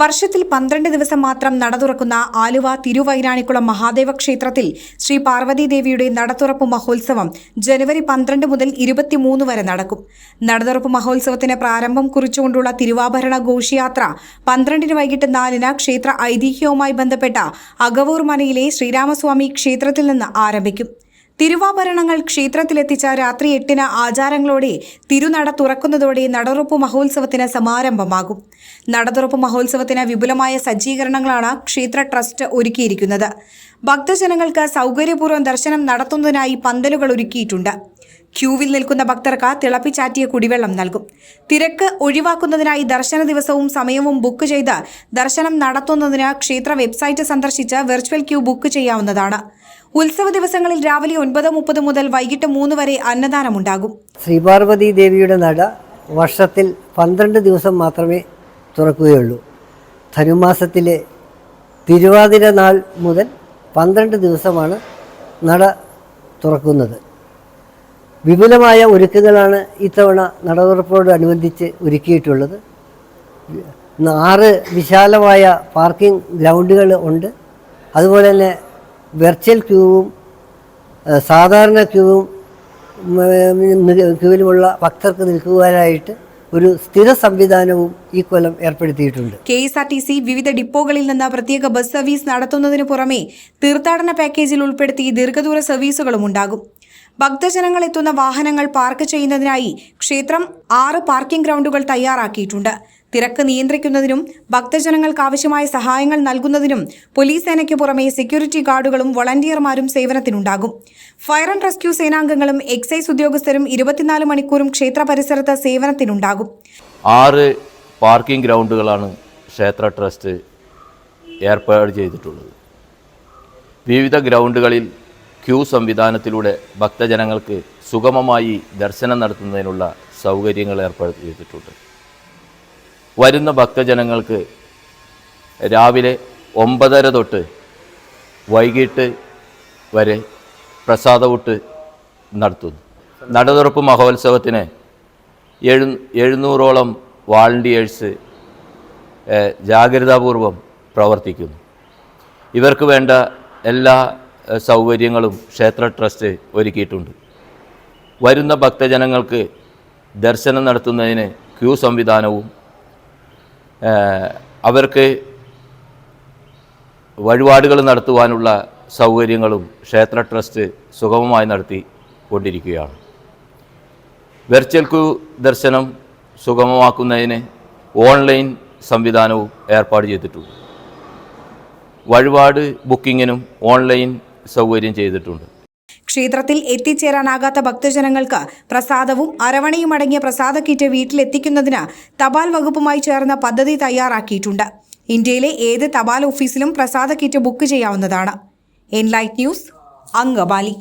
വർഷത്തിൽ 12 ദിവസം മാത്രം നട തുറക്കുന്ന ആലുവ തിരുവൈരാണിക്കുളം മഹാദേവ ക്ഷേത്രത്തിൽ ശ്രീ പാർവതീദേവിയുടെ നടതുറപ്പ് മഹോത്സവം ജനുവരി 12 മുതൽ 23 വരെ നടക്കും. നടതുറപ്പ് മഹോത്സവത്തിന് പ്രാരംഭം കുറിച്ചുകൊണ്ടുള്ള തിരുവാഭരണ ഘോഷയാത്ര 12 വൈകിട്ട് 4 ക്ഷേത്ര ഐതിഹ്യവുമായി ബന്ധപ്പെട്ട അകവൂർ മനയിലെ ശ്രീരാമസ്വാമി ക്ഷേത്രത്തിൽ നിന്ന് ആരംഭിക്കും. തിരുവാഭരണങ്ങൾ ക്ഷേത്രത്തിലെത്തിച്ച രാത്രി 8 ആചാരങ്ങളോടെ തിരുനട തുറക്കുന്നതോടെ നടതുറപ്പ് മഹോത്സവത്തിന് സമാരംഭമാകും. നടതുറപ്പ് മഹോത്സവത്തിന് വിപുലമായ സജ്ജീകരണങ്ങളാണ് ക്ഷേത്ര ട്രസ്റ്റ് ഒരുക്കിയിരിക്കുന്നത്. ഭക്തജനങ്ങൾക്ക് സൗകര്യപൂർവ്വം ദർശനം നടത്തുന്നതിനായി പന്തലുകൾ ഒരുക്കിയിട്ടുണ്ട്. ക്യൂവിൽ നിൽക്കുന്ന ഭക്തർക്ക് തിളപ്പിച്ചാറ്റിയ കുടിവെള്ളം നൽകും. തിരക്ക് ഒഴിവാക്കുന്നതിനായി ദർശന ദിവസവും സമയവും ബുക്ക് ചെയ്ത് ദർശനം നടത്തുന്നതിന് ക്ഷേത്ര വെബ്സൈറ്റ് സന്ദർശിച്ച് വെർച്വൽ ക്യൂ ബുക്ക് ചെയ്യാവുന്നതാണ്. ഉത്സവ ദിവസങ്ങളിൽ രാവിലെ 9:30 മുതൽ വൈകിട്ട് 3 വരെ അന്നദാനമുണ്ടാകും. ശ്രീപാർവതി ദേവിയുടെ നട വർഷത്തിൽ 12 ദിവസം മാത്രമേ തുറക്കുകയുള്ളൂ. ധനുമാസത്തിലെ തിരുവാതിര നാൾ മുതൽ 12 ദിവസമാണ് നട തുറക്കുന്നത്. വിപുലമായ ഒരുക്കങ്ങളാണ് ഇത്തവണ നട തുറപ്പോടനുബന്ധിച്ച് ഒരുക്കിയിട്ടുള്ളത്. 6 വിശാലമായ പാർക്കിംഗ് ഗ്രൗണ്ടുകൾ ഉണ്ട്. അതുപോലെ തന്നെ വെർച്വൽ ക്യൂവും സാധാരണ ക്യൂവിലുമുള്ള ഭക്തർക്ക് നിൽക്കുവാനായിട്ട് ഒരു സ്ഥിര സംവിധാനവും ഈ കൊല്ലം ഏർപ്പെടുത്തിയിട്ടുണ്ട്. KSRTC വിവിധ ഡിപ്പോകളിൽ നിന്ന് പ്രത്യേക ബസ് സർവീസ് നടത്തുന്നതിന് പുറമെ തീർത്ഥാടന പാക്കേജിൽ ഉൾപ്പെടുത്തി ദീർഘദൂര സർവീസുകളും ഉണ്ടാകും. ഭക്തജനങ്ങൾ എത്തുന്ന വാഹനങ്ങൾ പാർക്ക് ചെയ്യുന്നതിനായി ക്ഷേത്രം 6 പാർക്കിംഗ് ഗ്രൗണ്ടുകൾ തയ്യാറാക്കിയിട്ടുണ്ട്. തിരക്ക് നിയന്ത്രിക്കുന്നതിനും ഭക്തജനങ്ങൾക്ക് ആവശ്യമായ സഹായങ്ങൾ നൽകുന്നതിനും പോലീസ് സേനയ്ക്ക് പുറമെ സെക്യൂരിറ്റി ഗാർഡുകളും വോളണ്ടിയർമാരും സേവനത്തിനുണ്ടാകും. ഫയർ ആൻഡ് റെസ്ക്യൂ സേനാംഗങ്ങളും എക്സൈസ് ഉദ്യോഗസ്ഥരും 24 മണിക്കൂറും ക്ഷേത്ര പരിസരത്ത് സേവനത്തിനുണ്ടാകും. 6 പാർക്കിംഗ് ഗ്രൗണ്ടുകളാണ് ക്ഷേത്ര ട്രസ്റ്റ് ഏർപ്പാട് ചെയ്തിട്ടുള്ളത്. വിവിധ ഗ്രൗണ്ടുകളിൽ ക്യൂ സംവിധാനത്തിലൂടെ ഭക്തജനങ്ങൾക്ക് സുഗമമായി ദർശനം നടത്തുന്നതിനുള്ള സൗകര്യങ്ങൾ ഏർപ്പാട് ചെയ്തിട്ടുണ്ട്. വരുന്ന ഭക്തജനങ്ങൾക്ക് രാവിലെ 9:30 തൊട്ട് വൈകിട്ട് വരെ പ്രസാദഊട്ട് നടത്തുന്നു. നടതുറപ്പ് മഹോത്സവത്തിന് 700ഓളം വാളണ്ടിയേഴ്സ് ജാഗ്രതാപൂർവം പ്രവർത്തിക്കുന്നു. ഇവർക്ക് വേണ്ട എല്ലാ സൗകര്യങ്ങളും ക്ഷേത്ര ട്രസ്റ്റ് ഒരുക്കിയിട്ടുണ്ട്. വരുന്ന ഭക്തജനങ്ങൾക്ക് ദർശനം നടത്തുന്നതിന് ക്യൂ സംവിധാനവും അവർക്ക് വഴിപാടുകൾ നടത്തുവാനുള്ള സൗകര്യങ്ങളും ക്ഷേത്ര ട്രസ്റ്റ് സുഗമമായി നടത്തിക്കൊണ്ടിരിക്കുകയാണ്. വെർച്വൽ ക്യൂ ദർശനം സുഗമമാക്കുന്നതിന് ഓൺലൈൻ സംവിധാനവും ഏർപ്പാട് ചെയ്തിട്ടുണ്ട്. വഴിപാട് ബുക്കിങ്ങിനും ഓൺലൈൻ സൗകര്യം ചെയ്തിട്ടുണ്ട്. ക്ഷേത്രത്തിൽ എത്തിച്ചേരാനാകാത്ത ഭക്തജനങ്ങൾക്ക് പ്രസാദവും അരവണയും അടങ്ങിയ പ്രസാദ കിറ്റ് വീട്ടിലെത്തിക്കുന്നതിന് തപാൽ വകുപ്പുമായി ചേർന്ന പദ്ധതി തയ്യാറാക്കിയിട്ടുണ്ട്. ഇന്ത്യയിലെ ഏത് തപാൽ ഓഫീസിലും പ്രസാദ കിറ്റ് ബുക്ക് ചെയ്യാവുന്നതാണ്. Enlight news, Angamaly.